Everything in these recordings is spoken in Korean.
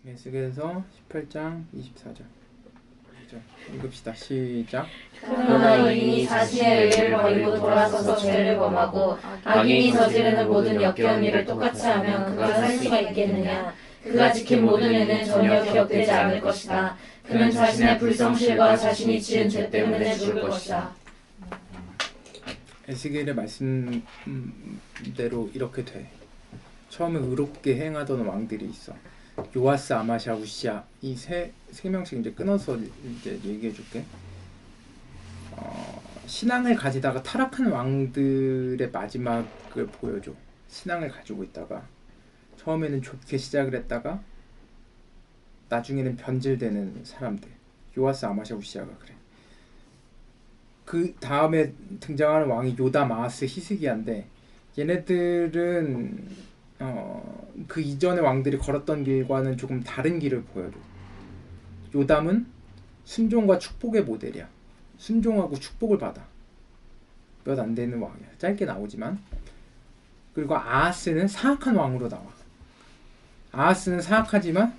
에스겔서 18장 24절. 읽읍시다. 시작. 그러나 의인이 자신의 의를 버리고 돌아서서 죄를 범하고 악인이 저지르는 모든 역겨운 일을 똑같이 하면 그가 살 수가 있겠느냐. 그가 지킨 모든 일은 전혀 기억되지 않을 것이다. 그는 자신의 불성실과 자신이 지은 죄 때문에 죽을 것이다. 에스겔의 말씀대로 이렇게 돼. 처음에 의롭게 행하던 왕들이 있어. 요아스, 아마샤, 우시야, 이 세 명씩 이제 끊어서 이제 얘기해줄게. 신앙을 가지다가 타락한 왕들의 마지막을 보여줘. 신앙을 가지고 있다가 처음에는 좋게 시작을 했다가 나중에는 변질되는 사람들. 요아스, 아마샤, 우시야가 그래. 그 다음에 등장하는 왕이 요담, 아하스, 히스기야인데 얘네들은 그 이전의 왕들이 걸었던 길과는 조금 다른 길을 보여줘. 요담은 순종과 축복의 모델이야. 순종하고 축복을 받아. 몇 안 되는 왕이야. 짧게 나오지만. 그리고 아하스는 사악한 왕으로 나와. 아하스는 사악하지만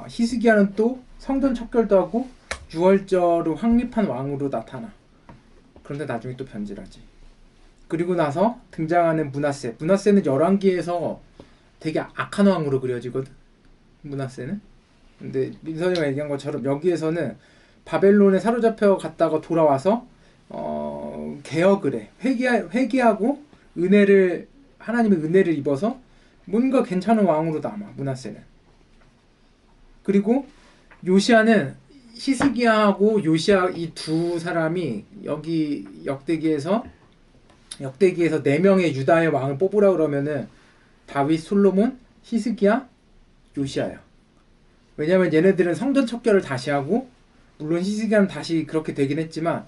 히스기야는 또 성전 척결도 하고 유월절을 확립한 왕으로 나타나. 그런데 나중에 또 변질하지. 그리고 나서 등장하는 므낫세. 므낫세는 열왕기에서 되게 악한 왕으로 그려지거든. 므낫세는. 근데 민선이가 얘기한 것처럼 여기에서는 바벨론에 사로잡혀 갔다가 돌아와서 개혁을 해. 회개하고 하나님의 은혜를 입어서 뭔가 괜찮은 왕으로 남아. 므낫세는. 그리고 요시아는 히스기야하고 요시아 이 두 사람이 여기 역대기에서 4명의 유다의 왕을 뽑으라 그러면은 다윗, 솔로몬, 히스기야, 요시아야. 왜냐면 얘네들은 성전 척결을 다시 하고, 물론 히스기야는 다시 그렇게 되긴 했지만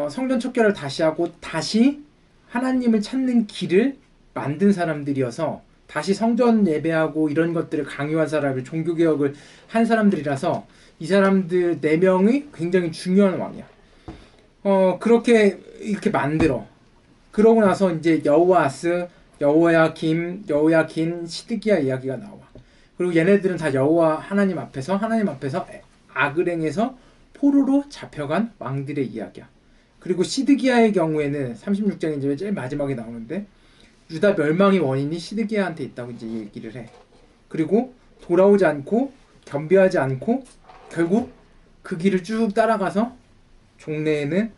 성전 척결을 다시 하고 다시 하나님을 찾는 길을 만든 사람들이어서 다시 성전 예배하고 이런 것들을 강요한 사람을 종교개혁을 한 사람들이라서 이 사람들 4명이 굉장히 중요한 왕이야. 그렇게 이렇게 만들어. 그러고 나서 이제 여호아스, 여호야긴, 시드기야 이야기가 나와. 그리고 얘네들은 다 여호와 하나님 앞에서 악을 행해서 포로로 잡혀간 왕들의 이야기야. 그리고 시드기야의 경우에는 36장에 이제 제일 마지막에 나오는데 유다 멸망의 원인이 시드기야한테 있다고 이제 얘기를 해. 그리고 돌아오지 않고 겸비하지 않고 결국 그 길을 쭉 따라가서 종래에는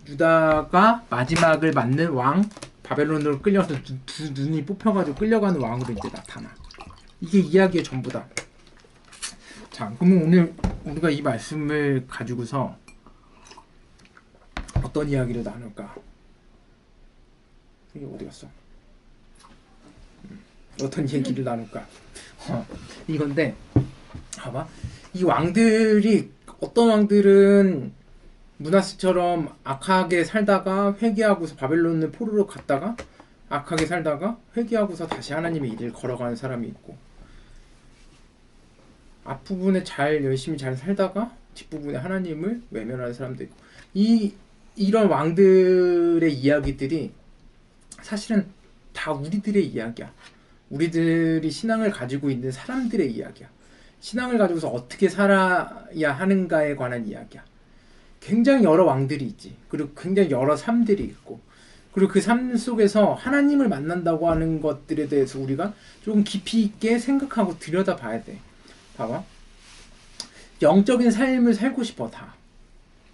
유다가 마지막을 맞는 왕, 바벨론으로 끌려서 눈이 뽑혀가지고 끌려가는 왕으로 이제 나타나. 이게 이야기의 전부다. 자, 그러면 오늘 우리가 이 말씀을 가지고서 어떤 이야기를 나눌까? 이게 어디 갔어? 어떤 얘기를 나눌까? 이건데, 봐봐. 이 왕들이, 어떤 왕들은 므낫세처럼 악하게 살다가 회개하고서 바벨론을 포로로 갔다가 악하게 살다가 회개하고서 다시 하나님의 일을 걸어가는 사람이 있고, 앞부분에 열심히 잘 살다가 뒷부분에 하나님을 외면하는 사람도 있고, 이런 왕들의 이야기들이 사실은 다 우리들의 이야기야. 우리들이 신앙을 가지고 있는 사람들의 이야기야. 신앙을 가지고서 어떻게 살아야 하는가에 관한 이야기야. 굉장히 여러 왕들이 있지. 그리고 굉장히 여러 삶들이 있고, 그리고 그 삶 속에서 하나님을 만난다고 하는 것들에 대해서 우리가 조금 깊이 있게 생각하고 들여다봐야 돼. 봐봐. 영적인 삶을 살고 싶어. 다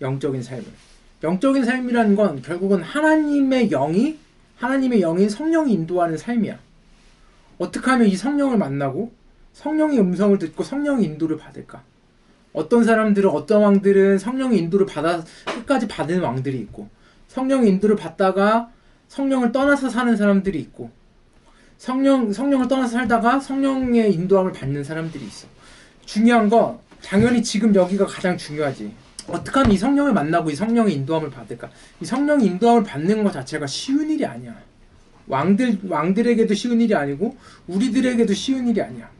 영적인 삶이라는 건 결국은 하나님의 영인 성령이 인도하는 삶이야. 어떻게 하면 이 성령을 만나고 성령의 음성을 듣고 성령의 인도를 받을까? 어떤 왕들은 성령의 인도를 받아 끝까지 받은 왕들이 있고, 성령의 인도를 받다가 성령을 떠나서 사는 사람들이 있고, 성령을 떠나서 살다가 성령의 인도함을 받는 사람들이 있어. 중요한 건 당연히 지금 여기가 가장 중요하지. 어떻게 하면 이 성령을 만나고 이 성령의 인도함을 받을까? 이 성령의 인도함을 받는 것 자체가 쉬운 일이 아니야. 왕들에게도 쉬운 일이 아니고 우리들에게도 쉬운 일이 아니야.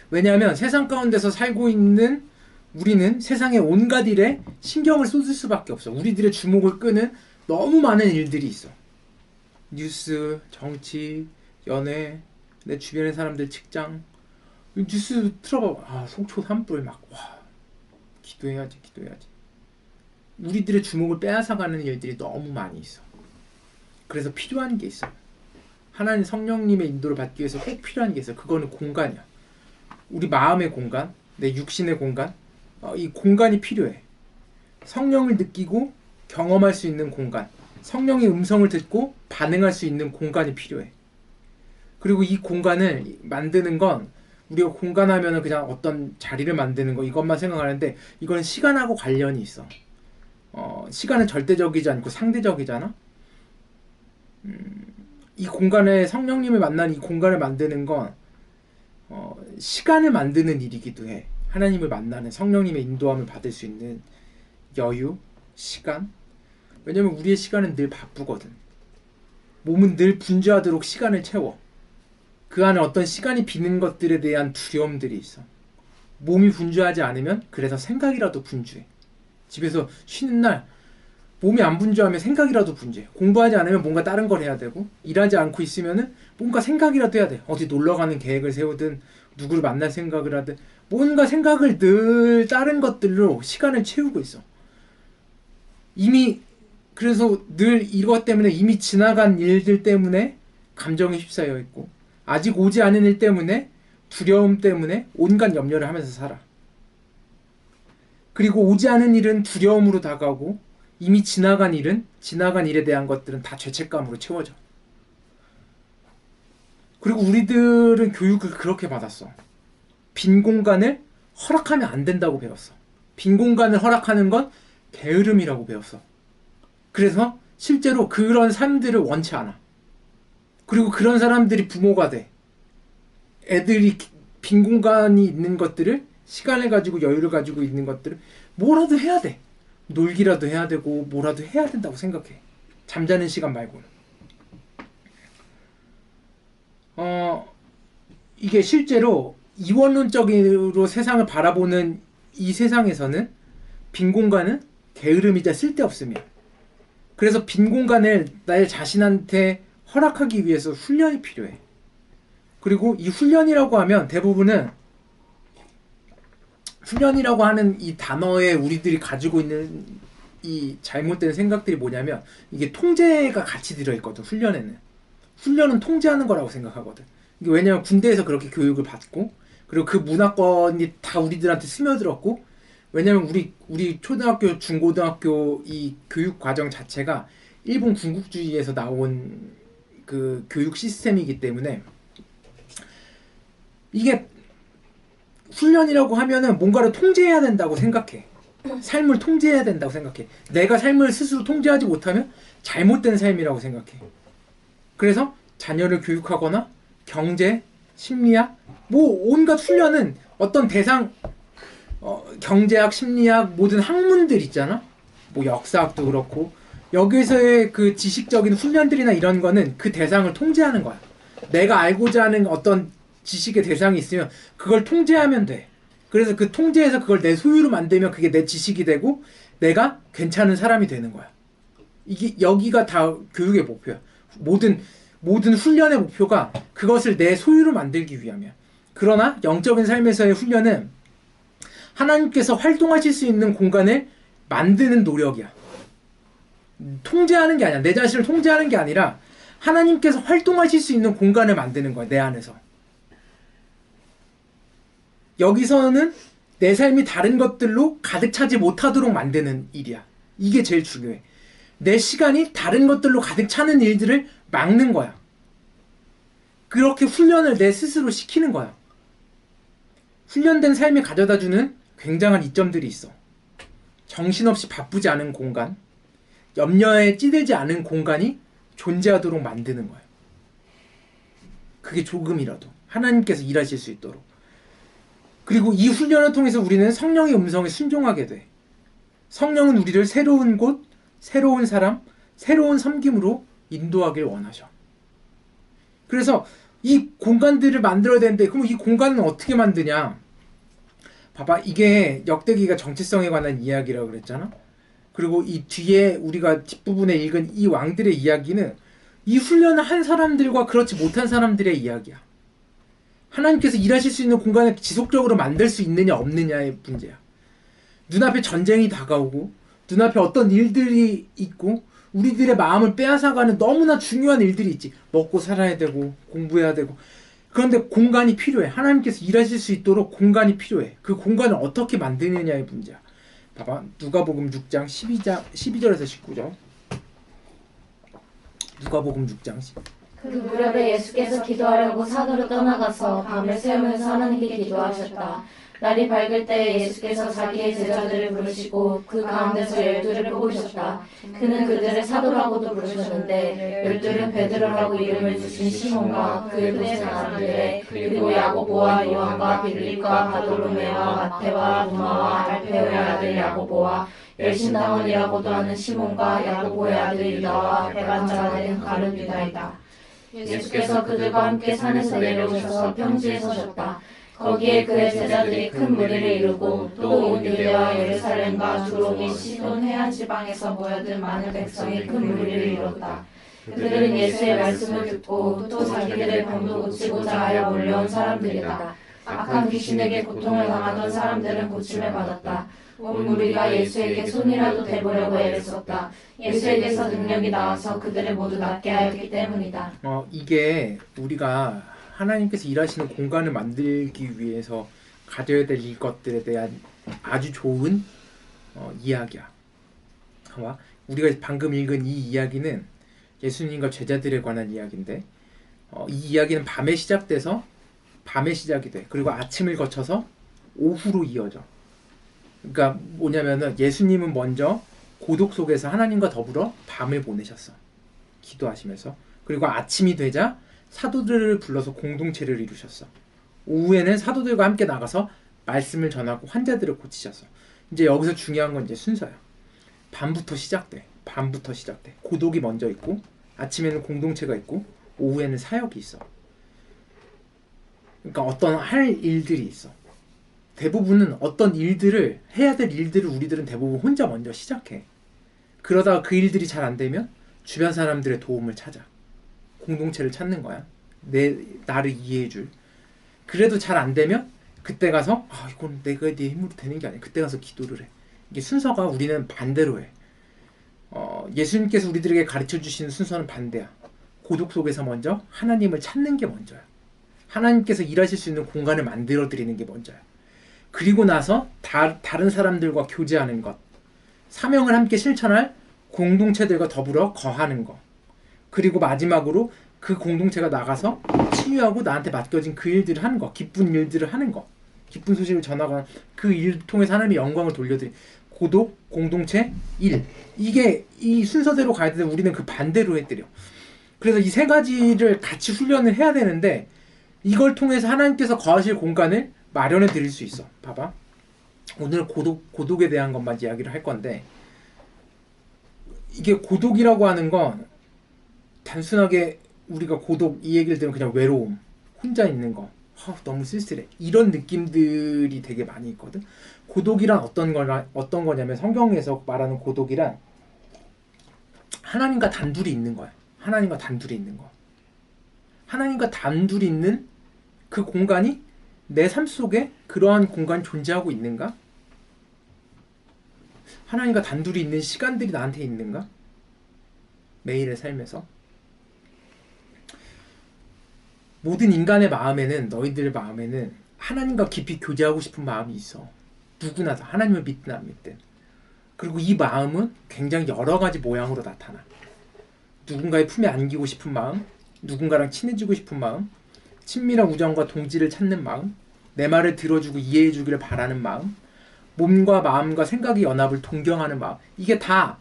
왜냐하면 세상 가운데서 살고 있는 우리는 세상의 온갖 일에 신경을 쏟을 수밖에 없어. 우리들의 주목을 끄는 너무 많은 일들이 있어. 뉴스, 정치, 연애, 내 주변의 사람들 직장 뉴스 틀어봐. 아, 속초 산불 막 와. 기도해야지. 우리들의 주목을 빼앗아가는 일들이 너무 많이 있어. 그래서 필요한 게 있어. 하나님 성령님의 인도를 받기 위해서 꼭 필요한 게 있어. 그거는 공간이야. 우리 마음의 공간, 내 육신의 공간, 이 공간이 필요해. 성령을 느끼고 경험할 수 있는 공간, 성령의 음성을 듣고 반응할 수 있는 공간이 필요해. 그리고 이 공간을 만드는 건 우리가 공간하면은 그냥 어떤 자리를 만드는 거 이것만 생각하는데 이건 시간하고 관련이 있어. 시간은 절대적이지 않고 상대적이잖아. 이 공간에 성령님을 만난 이 공간을 만드는 건 시간을 만드는 일이기도 해. 하나님을 만나는 성령님의 인도함을 받을 수 있는 여유, 시간. 왜냐면 우리의 시간은 늘 바쁘거든. 몸은 늘 분주하도록 시간을 채워. 그 안에 어떤 시간이 비는 것들에 대한 두려움들이 있어. 몸이 분주하지 않으면 그래서 생각이라도 분주해. 집에서 쉬는 날 몸이 안 분주하면 생각이라도 분주해. 공부하지 않으면 뭔가 다른 걸 해야 되고, 일하지 않고 있으면은 뭔가 생각이라도 해야 돼. 어디 놀러 가는 계획을 세우든 누구를 만날 생각을 하든 뭔가 생각을 늘 다른 것들로 시간을 채우고 있어. 이미 그래서 늘 이것 때문에 이미 지나간 일들 때문에 감정에 휩싸여 있고, 아직 오지 않은 일 때문에 두려움 때문에 온갖 염려를 하면서 살아. 그리고 오지 않은 일은 두려움으로 다가오고, 이미 지나간 일은 지나간 일에 대한 것들은 다 죄책감으로 채워져. 그리고 우리들은 교육을 그렇게 받았어. 빈 공간을 허락하면 안 된다고 배웠어. 빈 공간을 허락하는 건 게으름이라고 배웠어. 그래서 실제로 그런 삶들을 원치 않아. 그리고 그런 사람들이 부모가 돼. 애들이 빈 공간이 있는 것들을, 시간을 가지고 여유를 가지고 있는 것들을 뭐라도 해야 돼. 놀기라도 해야 되고 뭐라도 해야 된다고 생각해. 잠자는 시간 말고는. 이게 실제로 이원론적으로 세상을 바라보는 이 세상에서는 빈 공간은 게으름이자 쓸데없음이야. 그래서 빈 공간을 나 자신한테 허락하기 위해서 훈련이 필요해. 그리고 이 훈련이라고 하면 대부분은 훈련이라고 하는 이 단어에 우리들이 가지고 있는 이 잘못된 생각들이 뭐냐면 이게 통제가 같이 들어있거든. 훈련은 통제하는 거라고 생각하거든. 이게 왜냐면 군대에서 그렇게 교육을 받고, 그리고 그 문화권이 다 우리들한테 스며들었고, 왜냐면 우리 초등학교, 중고등학교 이 교육 과정 자체가 일본 군국주의에서 나온 그 교육 시스템이기 때문에 이게 훈련이라고 하면은 뭔가를 통제해야 된다고 생각해. 삶을 통제해야 된다고 생각해. 내가 삶을 스스로 통제하지 못하면 잘못된 삶이라고 생각해. 그래서 자녀를 교육하거나 경제, 심리학, 뭐 온갖 훈련은 어떤 대상, 경제학, 심리학 모든 학문들 있잖아. 뭐 역사학도 그렇고 여기서의 그 지식적인 훈련들이나 이런 거는 그 대상을 통제하는 거야. 내가 알고자 하는 어떤 지식의 대상이 있으면 그걸 통제하면 돼. 그래서 그 통제해서 그걸 내 소유로 만들면 그게 내 지식이 되고 내가 괜찮은 사람이 되는 거야. 이게 여기가 다 교육의 목표야. 모든 훈련의 목표가 그것을 내 소유로 만들기 위함이야. 그러나 영적인 삶에서의 훈련은 하나님께서 활동하실 수 있는 공간을 만드는 노력이야. 통제하는 게 아니야. 내 자신을 통제하는 게 아니라 하나님께서 활동하실 수 있는 공간을 만드는 거야. 내 안에서. 여기서는 내 삶이 다른 것들로 가득 차지 못하도록 만드는 일이야. 이게 제일 중요해. 내 시간이 다른 것들로 가득 차는 일들을 막는 거야. 그렇게 훈련을 내 스스로 시키는 거야. 훈련된 삶이 가져다주는 굉장한 이점들이 있어. 정신없이 바쁘지 않은 공간, 염려에 찌들지 않은 공간이 존재하도록 만드는 거야. 그게 조금이라도 하나님께서 일하실 수 있도록. 그리고 이 훈련을 통해서 우리는 성령의 음성에 순종하게 돼. 성령은 우리를 새로운 곳, 새로운 사람, 새로운 섬김으로 인도하길 원하셔. 그래서 이 공간들을 만들어야 되는데 그럼 이 공간은 어떻게 만드냐? 봐봐, 이게 역대기가 정체성에 관한 이야기라고 그랬잖아. 그리고 이 뒤에 우리가 뒷부분에 읽은 이 왕들의 이야기는 이 훈련을 한 사람들과 그렇지 못한 사람들의 이야기야. 하나님께서 일하실 수 있는 공간을 지속적으로 만들 수 있느냐 없느냐의 문제야. 눈앞에 전쟁이 다가오고 눈앞에 어떤 일들이 있고 우리들의 마음을 빼앗아가는 너무나 중요한 일들이 있지. 먹고 살아야 되고 공부해야 되고. 그런데 공간이 필요해. 하나님께서 일하실 수 있도록 공간이 필요해. 그 공간을 어떻게 만드느냐의 문제야. 봐봐. 누가복음 6장 12절에서 19절. 누가복음 6장 10. 그 무렵에 예수께서 기도하려고 산으로 떠나가서 밤을 새우면서 하나님께 기도하셨다. 날이 밝을 때 예수께서 자기의 제자들을 부르시고 그 가운데서 12를 뽑으셨다. 그는 그들을 사도라고도 부르셨는데 12는 베드로라고 이름을 주신 시몬과 그의 동생 안드레 그리고 야고보와 요한과 빌립과 바돌로메와 마태와 도마와 알페오의 아들 야고보와 열심당원이라고도 하는 시몬과 야고보의 아들 유다와 배반자 된 가룟 유다이다. 예수께서 그들과 함께 산에서 내려오셔서 평지에 서셨다. 거기에 그의 제자들이 큰 무리를 이루고 또 온 유대와 예루살렘과 주로 및 시돈 해안 지방에서 모여든 많은 백성이 큰 무리를 이뤘다. 그들은 예수의 말씀을 듣고 또 자기들의 병도 고치고자 하여 몰려온 사람들이다. 악한 귀신에게 고통을 당하던 사람들은 고침을 받았다. 온 무리가 예수에게 손이라도 대보려고 애를 썼다. 예수에게서 능력이 나와서 그들을 모두 낫게 하였기 때문이다. 이게 우리가 하나님께서 일하시는 공간을 만들기 위해서 가져야 될 것들에 대한 아주 좋은 이야기야. 우리가 방금 읽은 이 이야기는 예수님과 제자들에 관한 이야기인데 이 이야기는 밤에 시작돼서 밤에 시작이 돼. 그리고 아침을 거쳐서 오후로 이어져. 그러니까 뭐냐면은 예수님은 먼저 고독 속에서 하나님과 더불어 밤을 보내셨어. 기도하시면서. 그리고 아침이 되자 사도들을 불러서 공동체를 이루셨어. 오후에는 사도들과 함께 나가서 말씀을 전하고 환자들을 고치셨어. 이제 여기서 중요한 건 이제 순서야. 밤부터 시작돼. 밤부터 시작돼. 고독이 먼저 있고 아침에는 공동체가 있고 오후에는 사역이 있어. 그러니까 어떤 할 일들이 있어. 대부분은 어떤 일들을 해야 될 일들을 우리들은 대부분 혼자 먼저 시작해. 그러다가 그 일들이 잘 안 되면 주변 사람들의 도움을 찾아. 공동체를 찾는 거야. 나를 이해해줄. 그래도 잘 안 되면 그때 가서 이건 내가 내 힘으로 되는 게 아니야. 그때 가서 기도를 해. 이게 순서가 우리는 반대로 해. 예수님께서 우리들에게 가르쳐 주시는 순서는 반대야. 고독 속에서 먼저 하나님을 찾는 게 먼저야. 하나님께서 일하실 수 있는 공간을 만들어 드리는 게 먼저야. 그리고 나서 다른 사람들과 교제하는 것, 사명을 함께 실천할 공동체들과 더불어 거하는 것, 그리고 마지막으로 그 공동체가 나가서 치유하고 나한테 맡겨진 그 일들을 하는 것, 기쁜 일들을 하는 것, 기쁜 소식을 전하거나 그 일을 통해서 하나님의 영광을 돌려드리는 고독, 공동체, 일. 이게 이 순서대로 가야 되는데 우리는 그 반대로 해드려. 그래서 이 세 가지를 같이 훈련을 해야 되는데 이걸 통해서 하나님께서 거하실 공간을 마련해 드릴 수 있어. 봐봐. 오늘 고독에 대한 것만 이야기를 할 건데 이게 고독이라고 하는 건 단순하게 우리가 고독 이 얘기를 들으면 그냥 외로움, 혼자 있는 거, 너무 쓸쓸해 이런 느낌들이 되게 많이 있거든. 고독이란 어떤 거냐면 성경에서 말하는 고독이란 하나님과 단둘이 있는 거야. 하나님과 단둘이 있는 거. 하나님과 단둘이 있는 그 공간이 내 삶 속에 그러한 공간이 존재하고 있는가? 하나님과 단둘이 있는 시간들이 나한테 있는가? 매일의 삶에서. 모든 인간의 마음에는, 너희들 마음에는 하나님과 깊이 교제하고 싶은 마음이 있어. 누구나 다. 하나님을 믿든 안 믿든. 그리고 이 마음은 굉장히 여러 가지 모양으로 나타나. 누군가의 품에 안기고 싶은 마음, 누군가랑 친해지고 싶은 마음, 친밀한 우정과 동지를 찾는 마음, 내 말을 들어주고 이해해주기를 바라는 마음, 몸과 마음과 생각의 연합을 동경하는 마음. 이게 다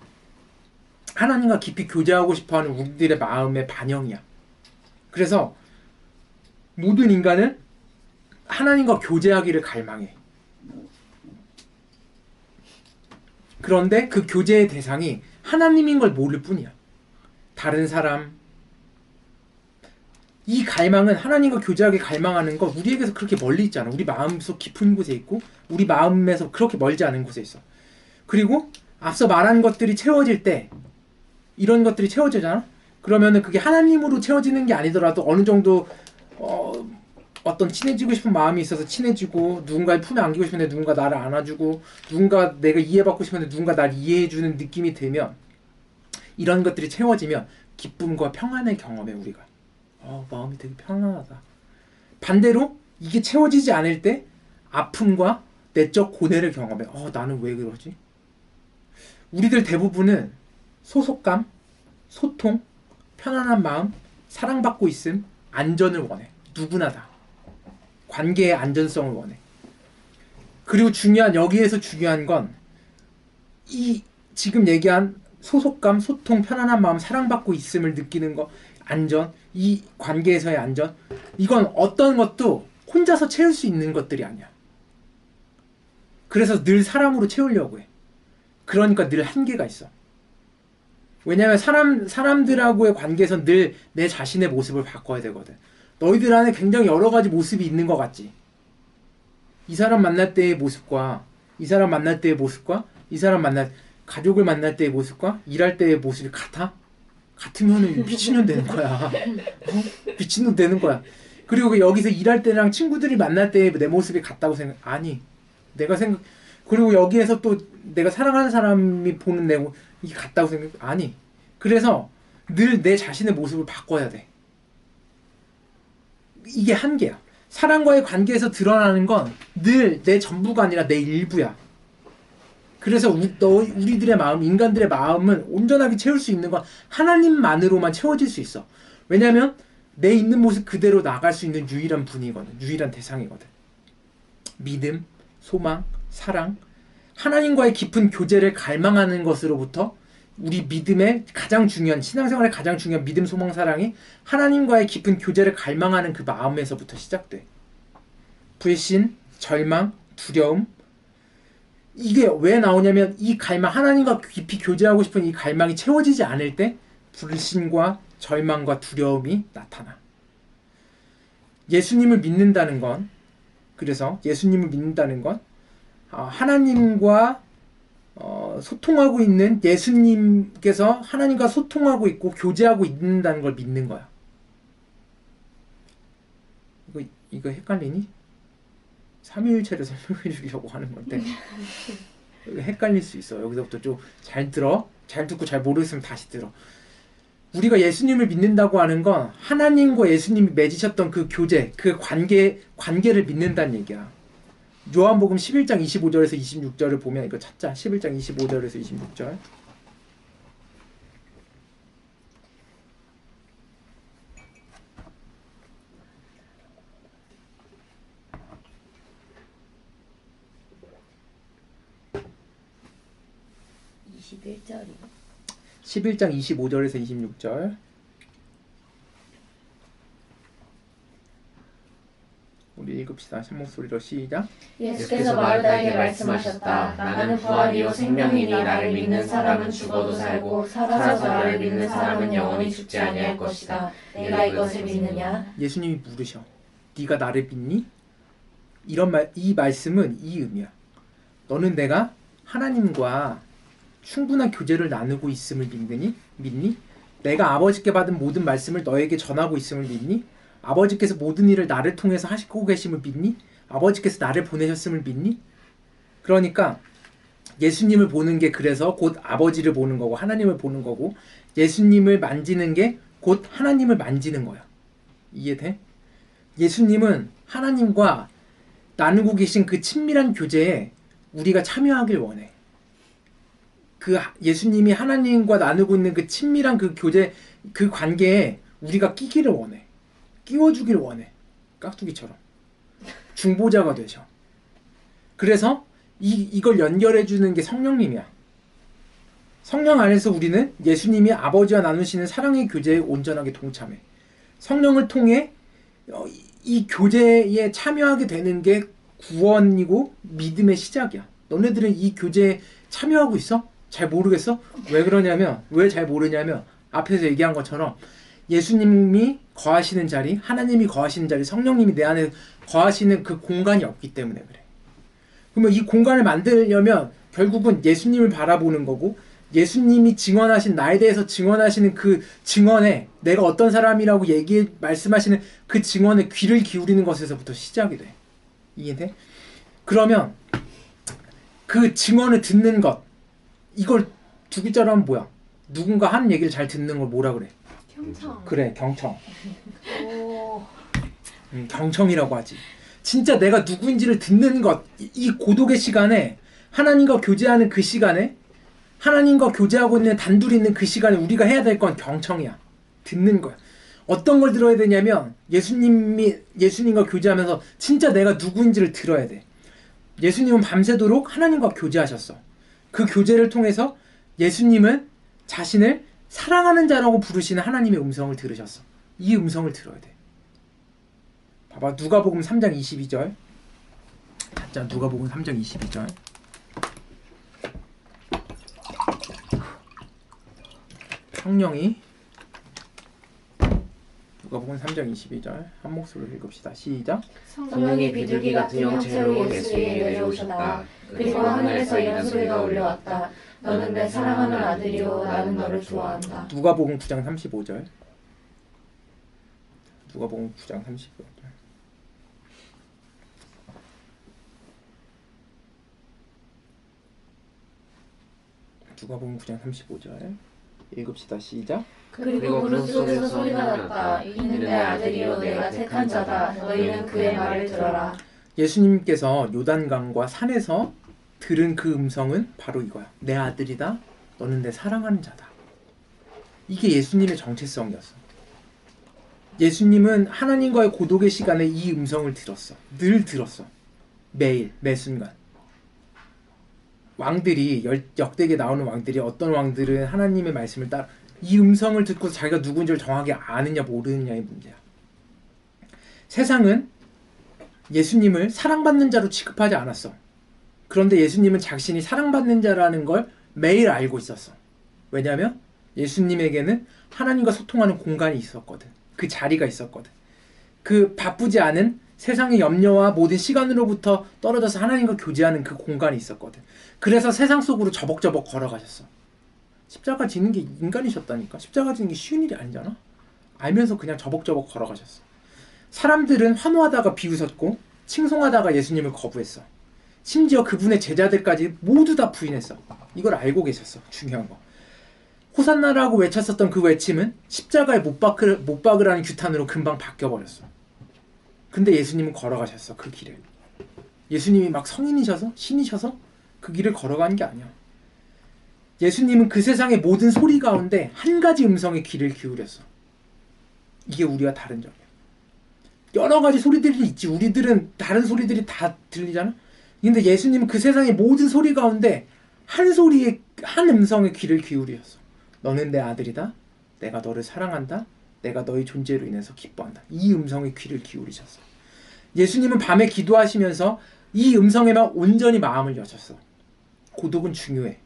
하나님과 깊이 교제하고 싶어하는 우리들의 마음의 반영이야. 그래서 모든 인간은 하나님과 교제하기를 갈망해. 그런데 그 교제의 대상이 하나님인 걸 모를 뿐이야. 다른 사람. 이 갈망은 하나님과 교제하기 갈망하는 거 우리에게서 그렇게 멀리 있잖아. 우리 마음속 깊은 곳에 있고 우리 마음에서 그렇게 멀지 않은 곳에 있어. 그리고 앞서 말한 것들이 채워질 때 이런 것들이 채워지잖아. 그러면은 그게 하나님으로 채워지는 게 아니더라도 어느 정도 어떤 친해지고 싶은 마음이 있어서 친해지고, 누군가의 품에 안기고 싶은데 누군가 나를 안아주고, 누군가 내가 이해받고 싶은데 누군가 나를 이해해주는 느낌이 들면, 이런 것들이 채워지면 기쁨과 평안을 경험해. 우리가 마음이 되게 편안하다. 반대로 이게 채워지지 않을 때 아픔과 내적 고뇌를 경험해. 나는 왜 그러지? 우리들 대부분은 소속감, 소통, 편안한 마음, 사랑받고 있음, 안전을 원해. 누구나 다. 관계의 안전성을 원해. 그리고 여기에서 중요한 건 이 지금 얘기한 소속감, 소통, 편안한 마음, 사랑받고 있음을 느끼는 거, 안전, 이 관계에서의 안전, 이건 어떤 것도 혼자서 채울 수 있는 것들이 아니야. 그래서 늘 사람으로 채우려고 해. 그러니까 늘 한계가 있어. 왜냐면 사람들하고의 관계에서 늘 내 자신의 모습을 바꿔야 되거든. 너희들 안에 굉장히 여러 가지 모습이 있는 것 같지? 이 사람 만날 때의 모습과 이 사람 만날 때의 모습과 이 사람 가족을 만날 때의 모습과 일할 때의 모습이 같아? 같으면 미친년 되는 거야. 미친년 되는 거야. 그리고 여기서 일할 때랑 친구들이 만날 때 내 모습이 같다고 아니. 그리고 여기에서 또 내가 사랑하는 사람이 보는 내 이게 같다고 아니. 그래서 늘 내 자신의 모습을 바꿔야 돼. 이게 한계야. 사람과의 관계에서 드러나는 건 늘 내 전부가 아니라 내 일부야. 그래서 우리들의 마음, 인간들의 마음은 온전하게 채울 수 있는 건 하나님만으로만 채워질 수 있어. 왜냐하면 내 있는 모습 그대로 나갈 수 있는 유일한 분이거든. 유일한 대상이거든. 믿음, 소망, 사랑, 하나님과의 깊은 교제를 갈망하는 것으로부터 우리 믿음의 가장 중요한, 신앙생활의 가장 중요한 믿음, 소망, 사랑이 하나님과의 깊은 교제를 갈망하는 그 마음에서부터 시작돼. 불신, 절망, 두려움, 이게 왜 나오냐면 이 갈망, 하나님과 깊이 교제하고 싶은 이 갈망이 채워지지 않을 때 불신과 절망과 두려움이 나타나. 예수님을 믿는다는 건, 그래서 예수님을 믿는다는 건 하나님과 소통하고 있는, 예수님께서 하나님과 소통하고 있고 교제하고 있는다는 걸 믿는 거야. 이거 헷갈리니? 삼위일체를 설명해 주려고 하는 건데 헷갈릴 수 있어. 여기서부터 좀 잘 들어. 잘 듣고 잘 모르겠으면 다시 들어. 우리가 예수님을 믿는다고 하는 건 하나님과 예수님이 맺으셨던 그 교제, 그 관계를 믿는다는 얘기야. 요한복음 11장 25절에서 26절을 보면, 이거 찾자. 11장 25절에서 26절. (21절이요) 11장 25절에서 26절. 우리 읽읍시다. 한 목소리로 시작. 예수께서 마르다에게 말씀하셨다. 나는 부활이요 생명이니 나를 믿는 사람은 죽어도 살고 살아서 나를 믿는 사람은 영원히 죽지 아니할 것이다. 내가 이것을 믿느냐? 예수님이 물으셔. 네가 나를 믿니? 이 말씀은 이 의미야. 너는 내가 하나님과 충분한 교제를 나누고 있음을 믿니? 내가 아버지께 받은 모든 말씀을 너에게 전하고 있음을 믿니? 아버지께서 모든 일을 나를 통해서 하시고 계심을 믿니? 아버지께서 나를 보내셨음을 믿니? 그러니까 예수님을 보는 게 그래서 곧 아버지를 보는 거고 하나님을 보는 거고, 예수님을 만지는 게 곧 하나님을 만지는 거야. 이해돼? 예수님은 하나님과 나누고 계신 그 친밀한 교제에 우리가 참여하길 원해. 그 예수님이 하나님과 나누고 있는 그 친밀한 그 교제, 그 관계에 우리가 끼기를 원해. 끼워주길 원해. 깍두기처럼. 중보자가 되셔. 그래서 이걸 연결해주는 게 성령님이야. 성령 안에서 우리는 예수님이 아버지와 나누시는 사랑의 교제에 온전하게 동참해. 성령을 통해 이 교제에 참여하게 되는 게 구원이고 믿음의 시작이야. 너네들은 이 교제에 참여하고 있어? 잘 모르겠어? 왜 잘 모르냐면 앞에서 얘기한 것처럼 예수님이 거하시는 자리, 하나님이 거하시는 자리, 성령님이 내 안에 거하시는 그 공간이 없기 때문에 그래. 그러면 이 공간을 만들려면 결국은 예수님을 바라보는 거고, 예수님이 증언하신, 나에 대해서 증언하시는 그 증언에 내가 어떤 사람이라고 말씀하시는 그 증언에 귀를 기울이는 것에서부터 시작이 돼. 이해돼? 그러면 그 증언을 듣는 것, 이걸 두 글자로 하면 뭐야? 누군가 하는 얘기를 잘 듣는 걸 뭐라 그래? 경청. 그래, 경청. 오. 경청이라고 하지. 진짜 내가 누구인지를 듣는 것, 이 고독의 시간에, 하나님과 교제하는 그 시간에, 하나님과 교제하고 있는 단둘이 있는 그 시간에 우리가 해야 될 건 경청이야. 듣는 거야. 어떤 걸 들어야 되냐면 예수님과 교제하면서 진짜 내가 누구인지를 들어야 돼. 예수님은 밤새도록 하나님과 교제하셨어. 그 교제를 통해서 예수님은 자신을 사랑하는 자라고 부르시는 하나님의 음성을 들으셨어. 이 음성을 들어야 돼. 봐봐, 누가복음 3장 22절. 자, 누가복음 3장 22절. 성령이 누가복음 3장 22절 한 목소리로 읽읍시다. 시작. 성령이 비둘기 같은 형체로 예수에게 내려오셨다. 그리고 하늘에서 이런 소리가 울려왔다. 너는 내 사랑하는 아들이요 나는 너를 좋아한다. 누가복음 9장 35절. 누가복음 9장 35절. 누가복음 9장 35절 읽읍시다. 시작. 그리고 무릎 속에서 소리가 났다. 이는 내 아들이요 내가 택한 자다. 너희는 그의 말을 들어라. 예수님께서 요단강과 산에서 들은 그 음성은 바로 이거야. 내 아들이다. 너는 내 사랑하는 자다. 이게 예수님의 정체성이었어. 예수님은 하나님과의 고독의 시간에 이 음성을 들었어. 늘 들었어. 매일, 매 순간. 왕들이, 역대기에 나오는 왕들이, 어떤 왕들은 하나님의 말씀을 따라 이 음성을 듣고 자기가 누군지를 정확히 아느냐 모르느냐의 문제야. 세상은 예수님을 사랑받는 자로 취급하지 않았어. 그런데 예수님은 자신이 사랑받는 자라는 걸 매일 알고 있었어. 왜냐하면 예수님에게는 하나님과 소통하는 공간이 있었거든. 그 자리가 있었거든. 그 바쁘지 않은 세상의 염려와 모든 시간으로부터 떨어져서 하나님과 교제하는 그 공간이 있었거든. 그래서 세상 속으로 저벅저벅 걸어가셨어. 십자가 지는 게 인간이셨다니까. 십자가 지는 게 쉬운 일이 아니잖아. 알면서 그냥 저벅저벅 걸어가셨어. 사람들은 환호하다가 비웃었고 칭송하다가 예수님을 거부했어. 심지어 그분의 제자들까지 모두 다 부인했어. 이걸 알고 계셨어. 중요한 거. 호산나라고 외쳤었던 그 외침은 십자가에 못 박으라는 규탄으로 금방 바뀌어버렸어. 근데 예수님은 걸어가셨어. 그 길을. 예수님이 막 성인이셔서 신이셔서 그 길을 걸어가는 게 아니야. 예수님은 그 세상의 모든 소리 가운데 한 가지 음성에 귀를 기울였어. 이게 우리와 다른 점이야. 여러 가지 소리들이 있지. 우리들은 다른 소리들이 다 들리잖아. 근데 예수님은 그 세상의 모든 소리 가운데 한 소리에, 한 음성에 귀를 기울였어. 너는 내 아들이다. 내가 너를 사랑한다. 내가 너의 존재로 인해서 기뻐한다. 이 음성에 귀를 기울이셨어. 예수님은 밤에 기도하시면서 이 음성에만 온전히 마음을 여셨어. 고독은 중요해.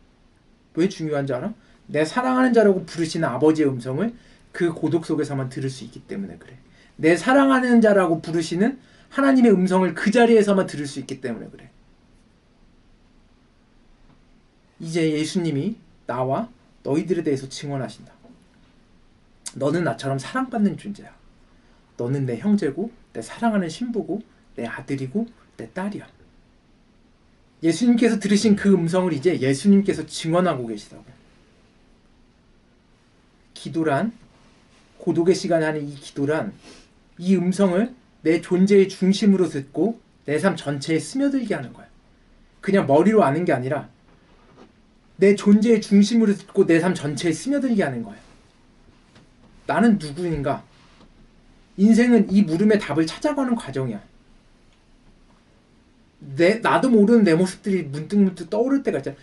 왜 중요한지 알아? 내 사랑하는 자라고 부르시는 아버지의 음성을 그 고독 속에서만 들을 수 있기 때문에 그래. 내 사랑하는 자라고 부르시는 하나님의 음성을 그 자리에서만 들을 수 있기 때문에 그래. 이제 예수님이 나와 너희들에 대해서 증언하신다. 너는 나처럼 사랑받는 존재야. 너는 내 형제고 내 사랑하는 신부고 내 아들이고 내 딸이야. 예수님께서 들으신 그 음성을 이제 예수님께서 증언하고 계시다고. 기도란, 고독의 시간에 하는 이 기도란, 이 음성을 내 존재의 중심으로 듣고 내 삶 전체에 스며들게 하는 거야. 그냥 머리로 아는 게 아니라 내 존재의 중심으로 듣고 내 삶 전체에 스며들게 하는 거야. 나는 누구인가? 인생은 이 물음의 답을 찾아가는 과정이야. 나도 모르는 내 모습들이 문득문득 떠오를 때가 있잖아.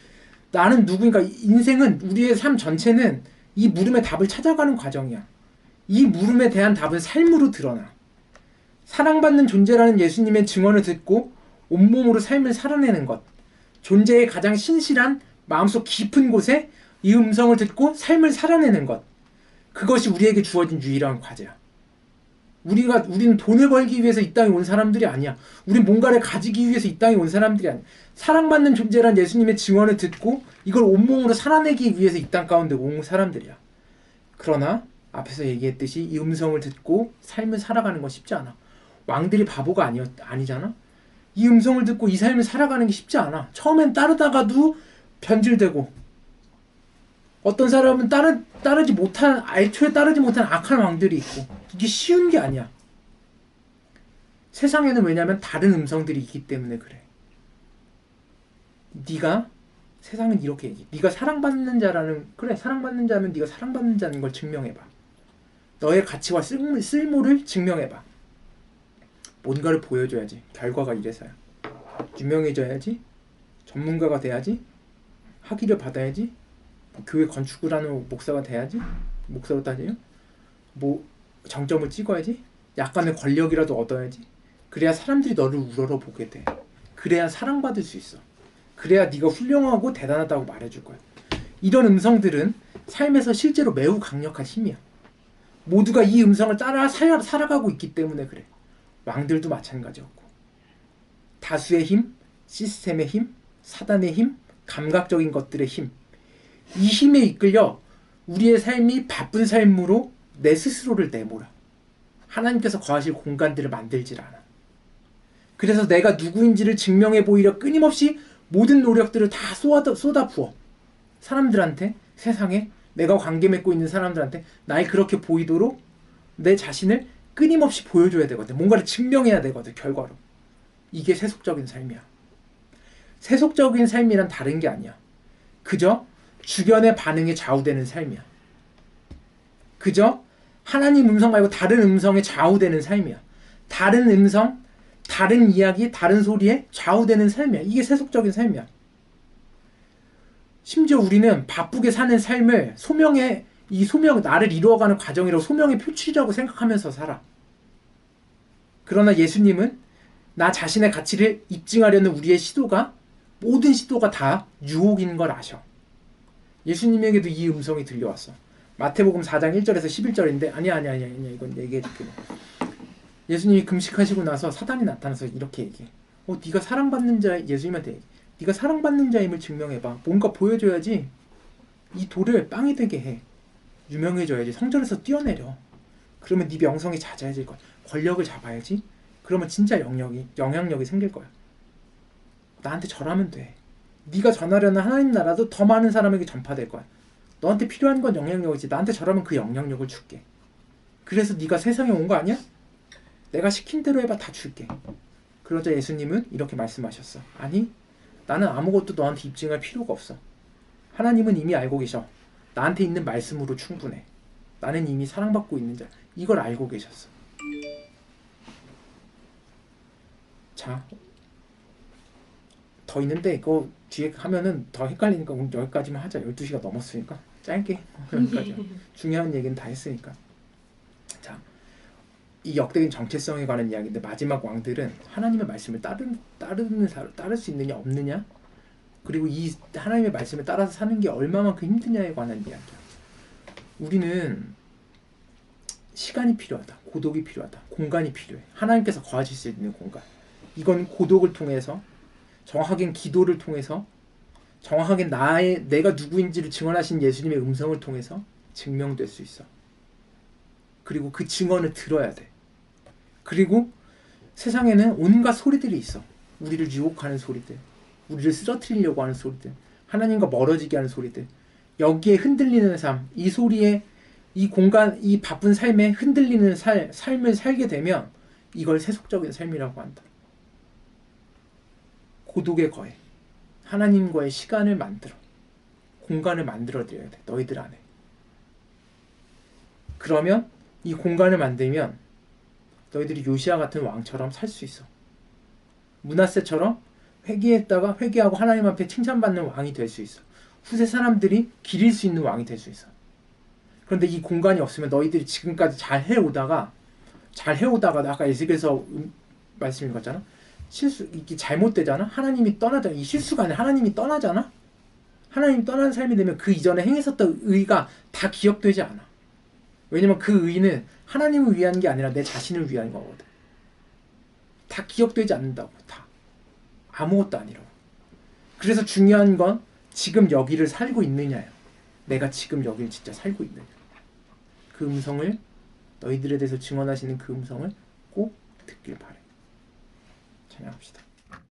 나는 누구인가? 인생은, 우리의 삶 전체는 이 물음의 답을 찾아가는 과정이야. 이 물음에 대한 답은 삶으로 드러나. 사랑받는 존재라는 예수님의 증언을 듣고 온몸으로 삶을 살아내는 것. 존재의 가장 신실한 마음속 깊은 곳에 이 음성을 듣고 삶을 살아내는 것. 그것이 우리에게 주어진 유일한 과제야. 우리는 돈을 벌기 위해서 이 땅에 온 사람들이 아니야. 우린 뭔가를 가지기 위해서 이 땅에 온 사람들이 아니야. 사랑받는 존재란 예수님의 증언을 듣고 이걸 온몸으로 살아내기 위해서 이 땅 가운데 온 사람들이야. 그러나 앞에서 얘기했듯이 이 음성을 듣고 삶을 살아가는 건 쉽지 않아. 왕들이 바보가 아니잖아. 이 음성을 듣고 이 삶을 살아가는 게 쉽지 않아. 처음엔 따르다가도 변질되고, 어떤 사람은 애초에 따르지 못한 악한 왕들이 있고, 이게 쉬운 게 아니야. 세상에는 왜냐면 다른 음성들이 있기 때문에 그래. 세상은 이렇게 얘기해. 네가 사랑받는 자라는, 그래, 사랑받는 자면 네가 사랑받는 자인 걸 증명해봐. 너의 가치와 쓸모를 증명해봐. 뭔가를 보여줘야지. 결과가 이래서야. 유명해져야지. 전문가가 돼야지. 학위를 받아야지. 교회 건축을 하는 목사가 돼야지. 목사로 따져요. 정점을 찍어야지. 약간의 권력이라도 얻어야지. 그래야 사람들이 너를 우러러보게 돼. 그래야 사랑받을 수 있어. 그래야 네가 훌륭하고 대단하다고 말해줄 거야. 이런 음성들은 삶에서 실제로 매우 강력한 힘이야. 모두가 이 음성을 따라 살아가고 있기 때문에 그래. 왕들도 마찬가지였고. 다수의 힘, 시스템의 힘, 사단의 힘, 감각적인 것들의 힘. 이 힘에 이끌려 우리의 삶이 바쁜 삶으로 내 스스로를 내몰아. 하나님께서 거하실 공간들을 만들질 않아. 그래서 내가 누구인지를 증명해 보이려 끊임없이 모든 노력들을 다 쏟아부어. 사람들한테, 세상에, 내가 관계 맺고 있는 사람들한테 나를 그렇게 보이도록 내 자신을 끊임없이 보여줘야 되거든. 뭔가를 증명해야 되거든, 결과로. 이게 세속적인 삶이야. 세속적인 삶이란 다른 게 아니야. 그저 주변의 반응에 좌우되는 삶이야. 그저 하나님 음성 말고 다른 음성에 좌우되는 삶이야. 다른 음성, 다른 이야기, 다른 소리에 좌우되는 삶이야. 이게 세속적인 삶이야. 심지어 우리는 바쁘게 사는 삶을 나를 이루어가는 과정이라고 소명의 표출이라고 생각하면서 살아. 그러나 예수님은 나 자신의 가치를 입증하려는 우리의 모든 시도가 다 유혹인 걸 아셔. 예수님에게도 이 음성이 들려왔어. 마태복음 4장 1절에서 11절인데 아니야 이건 얘기해줄게. 예수님이 금식하시고 나서 사단이 나타나서 이렇게 얘기해. 네가 사랑받는 자, 예수님한테 얘기해. 네가 사랑받는 자임을 증명해봐. 뭔가 보여줘야지. 이 돌을 빵이 되게 해. 유명해져야지. 성전에서 뛰어내려. 그러면 네 명성이 잦아질 거야. 권력을 잡아야지. 그러면 진짜 영향력이 생길 거야. 나한테 절하면 돼. 네가 전하려는 하나님 나라도 더 많은 사람에게 전파될 거야. 너한테 필요한 건 영향력이지. 나한테 절하면 그 영향력을 줄게. 그래서 네가 세상에 온 거 아니야? 내가 시킨 대로 해봐. 다 줄게. 그러자 예수님은 이렇게 말씀하셨어. 아니, 나는 아무것도 너한테 입증할 필요가 없어. 하나님은 이미 알고 계셔. 나한테 있는 말씀으로 충분해. 나는 이미 사랑받고 있는 자. 이걸 알고 계셨어. 자, 더 있는데 이거 뒤에 하면은 더 헷갈리니까 오늘 여기까지만 하자. 12시가 넘었으니까 짧게 여기까지. 중요한 얘기는 다 했으니까. 자, 이 역대적인 정체성에 관한 이야기인데 마지막 왕들은 하나님의 말씀을 따를 수 있느냐 없느냐, 그리고 이 하나님의 말씀을 따라서 사는 게 얼마만큼 힘드냐에 관한 이야기야. 우리는 시간이 필요하다. 고독이 필요하다. 공간이 필요해. 하나님께서 거하실 수 있는 공간. 이건 고독을 통해서, 정확하게 기도를 통해서, 정확하게 내가 누구인지를 증언하신 예수님의 음성을 통해서 증명될 수 있어. 그리고 그 증언을 들어야 돼. 그리고 세상에는 온갖 소리들이 있어. 우리를 유혹하는 소리들, 우리를 쓰러뜨리려고 하는 소리들, 하나님과 멀어지게 하는 소리들. 여기에 흔들리는 삶, 이 소리에, 이 공간, 이 바쁜 삶에 흔들리는 삶을 살게 되면 이걸 세속적인 삶이라고 한다. 고독에 거해. 하나님과의 시간을 만들어. 공간을 만들어드려야 돼. 너희들 안에. 그러면 이 공간을 만들면 너희들이 요시야 같은 왕처럼 살 수 있어. 므낫세처럼 회개했다가 회개하고 하나님 앞에 칭찬받는 왕이 될 수 있어. 후세 사람들이 기릴 수 있는 왕이 될 수 있어. 그런데 이 공간이 없으면 너희들이 지금까지 잘 해오다가 아까 에스겔서 말씀 읽었잖아. 이게 잘못되잖아. 하나님이 떠나잖아. 이 실수가 아니라 하나님이 떠나잖아. 하나님이 떠나는 삶이 되면 그 이전에 행했었던 의가 다 기억되지 않아. 왜냐면 그 의는 하나님을 위한 게 아니라 내 자신을 위한 거거든. 다 기억되지 않는다고. 다 아무것도 아니라고. 그래서 중요한 건 지금 여기를 살고 있느냐예요. 내가 지금 여기를 진짜 살고 있느냐. 그 음성을, 너희들에 대해서 증언하시는 그 음성을 꼭 듣길 바래. 찬양합시다.